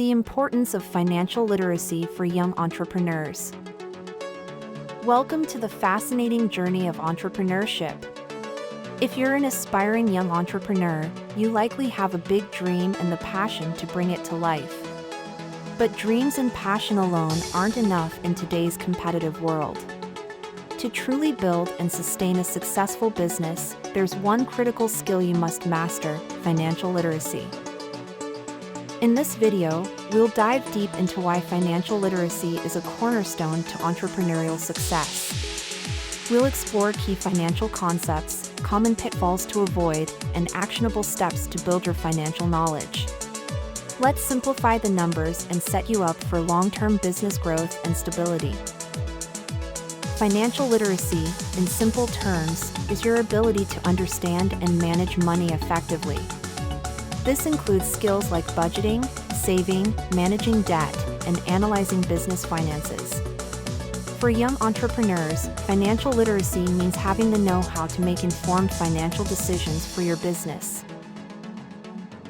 The importance of financial literacy for young entrepreneurs. Welcome to the fascinating journey of entrepreneurship. If you're an aspiring young entrepreneur, you likely have a big dream and the passion to bring it to life. But dreams and passion alone aren't enough in today's competitive world. To truly build and sustain a successful business, there's one critical skill you must master: financial literacy. In this video, we'll dive deep into why financial literacy is a cornerstone to entrepreneurial success. We'll explore key financial concepts, common pitfalls to avoid, and actionable steps to build your financial knowledge. Let's simplify the numbers and set you up for long-term business growth and stability. Financial literacy, in simple terms, is your ability to understand and manage money effectively. This includes skills like budgeting, saving, managing debt, and analyzing business finances. For young entrepreneurs, financial literacy means having the know-how to make informed financial decisions for your business.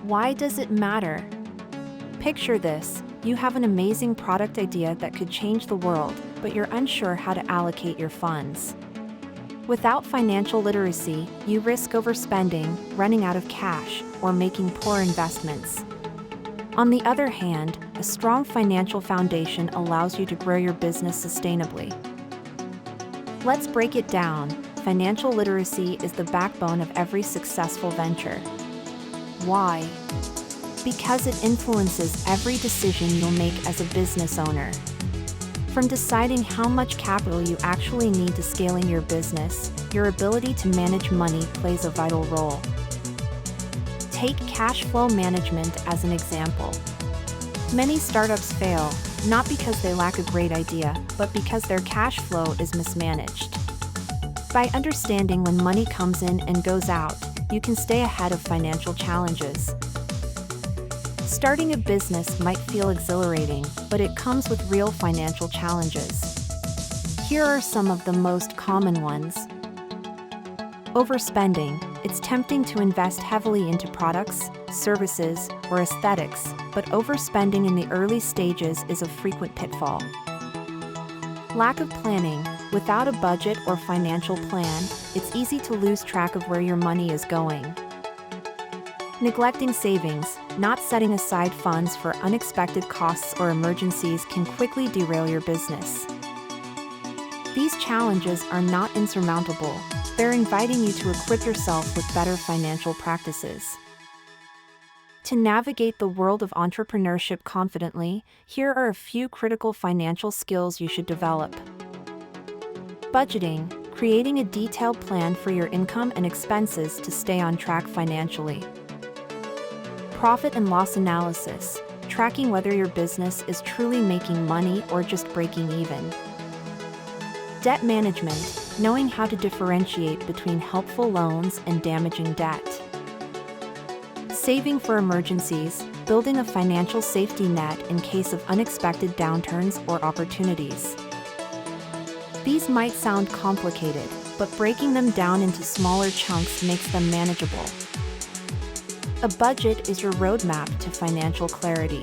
Why does it matter? Picture this: you have an amazing product idea that could change the world, but you're unsure how to allocate your funds. Without financial literacy, you risk overspending, running out of cash, or making poor investments. On the other hand, a strong financial foundation allows you to grow your business sustainably. Let's break it down. Financial literacy is the backbone of every successful venture. Why? Because it influences every decision you'll make as a business owner. From deciding how much capital you actually need to scaling your business, your ability to manage money plays a vital role. Take cash flow management as an example. Many startups fail, not because they lack a great idea, but because their cash flow is mismanaged. By understanding when money comes in and goes out, you can stay ahead of financial challenges. Starting a business might feel exhilarating, but it comes with real financial challenges. Here are some of the most common ones. Overspending. It's tempting to invest heavily into products, services, or aesthetics, but overspending in the early stages is a frequent pitfall. Lack of planning. Without a budget or financial plan, it's easy to lose track of where your money is going. Neglecting savings. Not setting aside funds for unexpected costs or emergencies can quickly derail your business. These challenges are not insurmountable. They're inviting you to equip yourself with better financial practices. To navigate the world of entrepreneurship confidently, here are a few critical financial skills you should develop. Budgeting. Creating a detailed plan for your income and expenses to stay on track financially. Profit and loss analysis, tracking whether your business is truly making money or just breaking even. Debt management, knowing how to differentiate between helpful loans and damaging debt. Saving for emergencies, building a financial safety net in case of unexpected downturns or opportunities. These might sound complicated, but breaking them down into smaller chunks makes them manageable. A budget is your roadmap to financial clarity.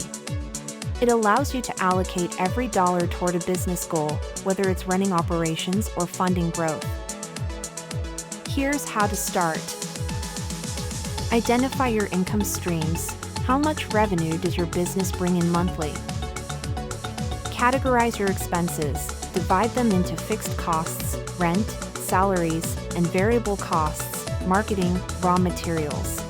It allows you to allocate every dollar toward a business goal, whether it's running operations or funding growth. Here's how to start. Identify your income streams. How much revenue does your business bring in monthly? Categorize your expenses. Divide them into fixed costs, rent, salaries, and variable costs, marketing, raw materials.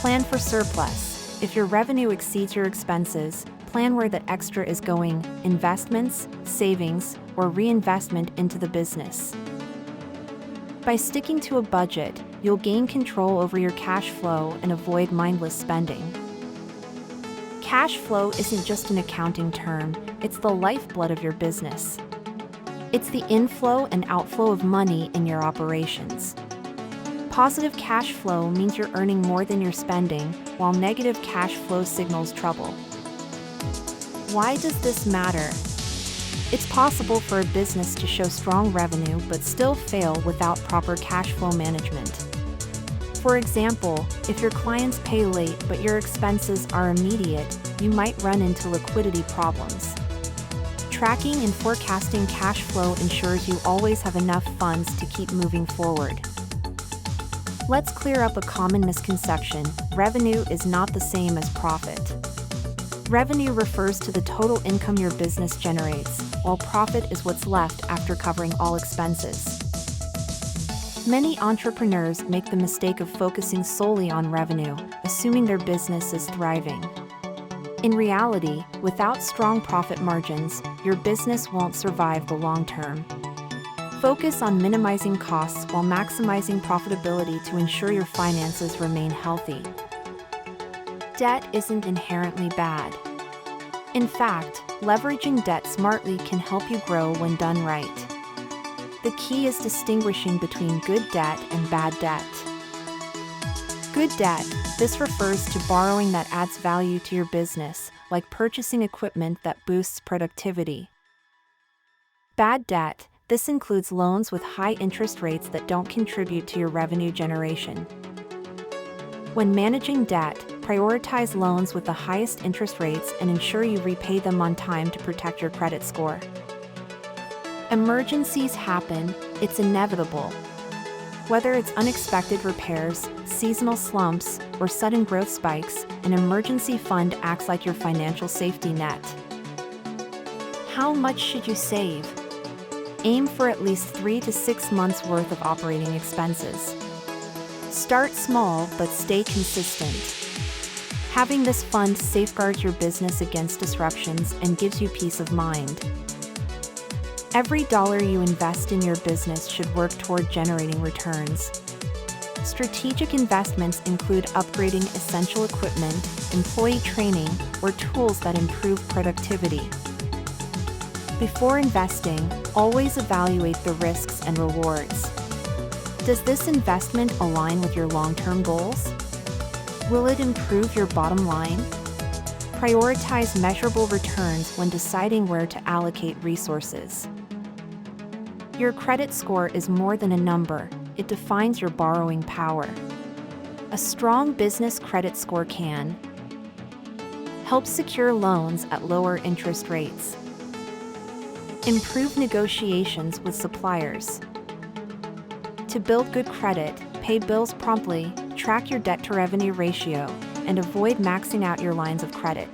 Plan for surplus. If your revenue exceeds your expenses, plan where that extra is going: investments, savings, or reinvestment into the business. By sticking to a budget, you'll gain control over your cash flow and avoid mindless spending. Cash flow isn't just an accounting term, it's the lifeblood of your business. It's the inflow and outflow of money in your operations. Positive cash flow means you're earning more than you're spending, while negative cash flow signals trouble. Why does this matter? It's possible for a business to show strong revenue but still fail without proper cash flow management. For example, if your clients pay late but your expenses are immediate, you might run into liquidity problems. Tracking and forecasting cash flow ensures you always have enough funds to keep moving forward. Let's clear up a common misconception: revenue is not the same as profit. Revenue refers to the total income your business generates, while profit is what's left after covering all expenses. Many entrepreneurs make the mistake of focusing solely on revenue, assuming their business is thriving. In reality, without strong profit margins, your business won't survive the long term. Focus on minimizing costs while maximizing profitability to ensure your finances remain healthy. Debt isn't inherently bad. In fact, leveraging debt smartly can help you grow when done right. The key is distinguishing between good debt and bad debt. Good debt. This refers to borrowing that adds value to your business, like purchasing equipment that boosts productivity. Bad debt. This includes loans with high interest rates that don't contribute to your revenue generation. When managing debt, prioritize loans with the highest interest rates and ensure you repay them on time to protect your credit score. Emergencies happen, it's inevitable. Whether it's unexpected repairs, seasonal slumps, or sudden growth spikes, an emergency fund acts like your financial safety net. How much should you save? Aim for at least 3 to 6 months' worth of operating expenses. Start small but stay consistent. Having this fund safeguards your business against disruptions and gives you peace of mind. Every dollar you invest in your business should work toward generating returns. Strategic investments include upgrading essential equipment, employee training, or tools that improve productivity. Before investing, always evaluate the risks and rewards. Does this investment align with your long-term goals? Will it improve your bottom line? Prioritize measurable returns when deciding where to allocate resources. Your credit score is more than a number, it defines your borrowing power. A strong business credit score can help secure loans at lower interest rates, improve negotiations with suppliers. To build good credit, pay bills promptly, track your debt-to-revenue ratio, and avoid maxing out your lines of credit.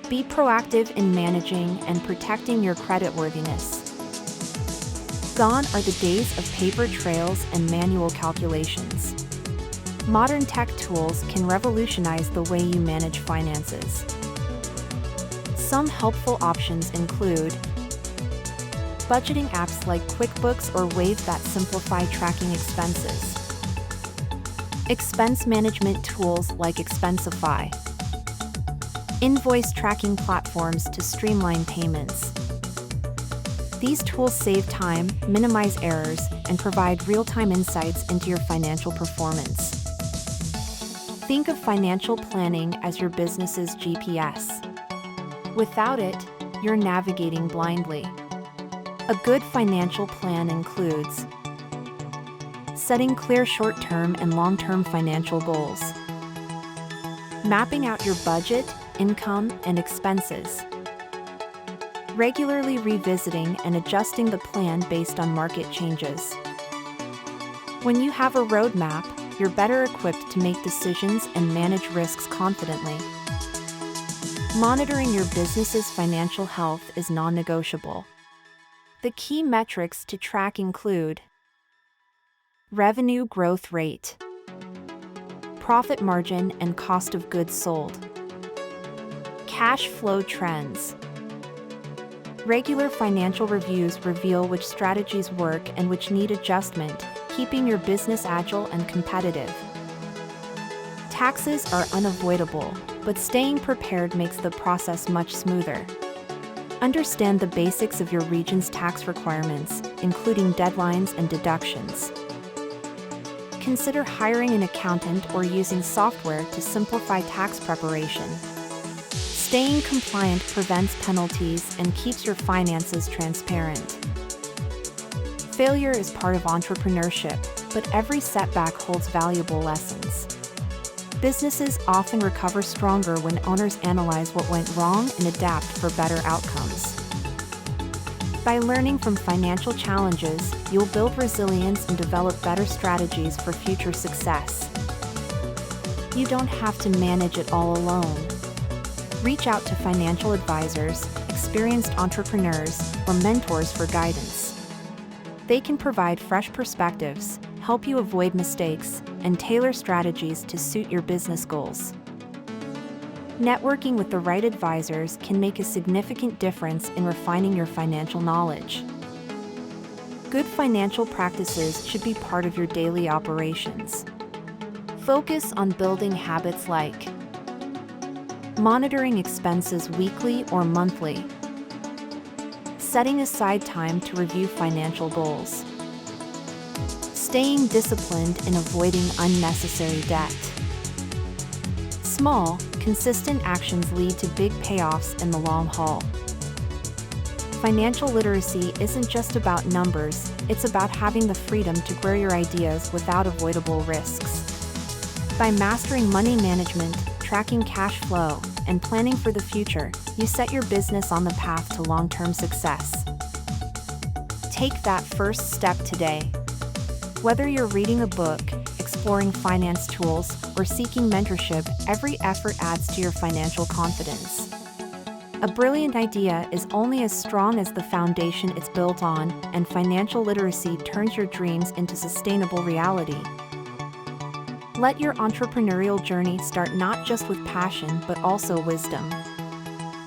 Be proactive in managing and protecting your creditworthiness. Gone are the days of paper trails and manual calculations. Modern tech tools can revolutionize the way you manage finances. Some helpful options include budgeting apps like QuickBooks or Wave that simplify tracking expenses. Expense management tools like Expensify. Invoice tracking platforms to streamline payments. These tools save time, minimize errors, and provide real-time insights into your financial performance. Think of financial planning as your business's GPS. Without it, you're navigating blindly. A good financial plan includes setting clear short-term and long-term financial goals, mapping out your budget, income, and expenses, regularly revisiting and adjusting the plan based on market changes. When you have a roadmap, you're better equipped to make decisions and manage risks confidently. Monitoring your business's financial health is non-negotiable. The key metrics to track include revenue growth rate, profit margin and cost of goods sold, cash flow trends. Regular financial reviews reveal which strategies work and which need adjustment, keeping your business agile and competitive. Taxes are unavoidable, but staying prepared makes the process much smoother. Understand the basics of your region's tax requirements, including deadlines and deductions. Consider hiring an accountant or using software to simplify tax preparation. Staying compliant prevents penalties and keeps your finances transparent. Failure is part of entrepreneurship, but every setback holds valuable lessons. Businesses often recover stronger when owners analyze what went wrong and adapt for better outcomes. By learning from financial challenges, you'll build resilience and develop better strategies for future success. You don't have to manage it all alone. Reach out to financial advisors, experienced entrepreneurs, or mentors for guidance. They can provide fresh perspectives, help you avoid mistakes, and tailor strategies to suit your business goals. Networking with the right advisors can make a significant difference in refining your financial knowledge. Good financial practices should be part of your daily operations. Focus on building habits like monitoring expenses weekly or monthly, setting aside time to review financial goals, staying disciplined and avoiding unnecessary debt. Small, consistent actions lead to big payoffs in the long haul. Financial literacy isn't just about numbers, it's about having the freedom to grow your ideas without avoidable risks. By mastering money management, tracking cash flow, and planning for the future, you set your business on the path to long-term success. Take that first step today. Whether you're reading a book, exploring finance tools, or seeking mentorship, every effort adds to your financial confidence. A brilliant idea is only as strong as the foundation it's built on, and financial literacy turns your dreams into sustainable reality. Let your entrepreneurial journey start not just with passion but also wisdom.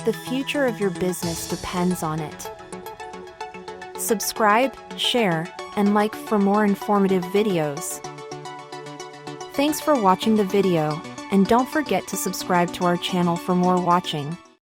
The future of your business depends on it. Subscribe, share, and like for more informative videos. Thanks for watching the video, and don't forget to subscribe to our channel for more watching.